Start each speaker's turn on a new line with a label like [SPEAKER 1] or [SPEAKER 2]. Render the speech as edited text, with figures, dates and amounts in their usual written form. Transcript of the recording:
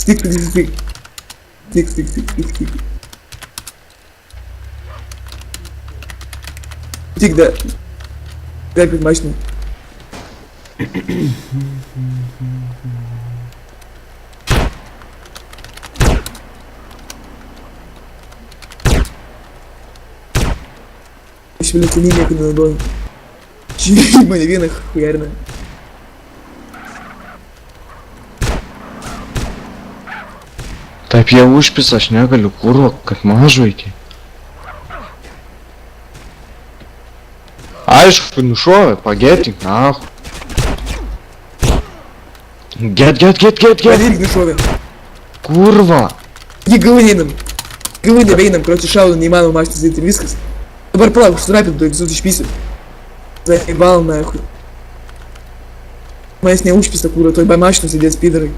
[SPEAKER 1] Стик. Стик. Стик, да. Дай предмачный. Еще, блядь, линия куда надо. Чили в венах, хуярно.
[SPEAKER 2] Taip jau užpisa, aš negaliu kurvo, kad mažo iki. Aišku, nušovė, pagėtink, nahu. Get.
[SPEAKER 1] Проверь на шове.
[SPEAKER 2] Kurva.
[SPEAKER 1] И говнином. Говни вейном, короче, шауду не иману мачты за это вискас. Барплав, что рапит, то экзотич писю. Заебал нахуй. Моя с ней учписа, кура, той баймачну сидят с пидорой.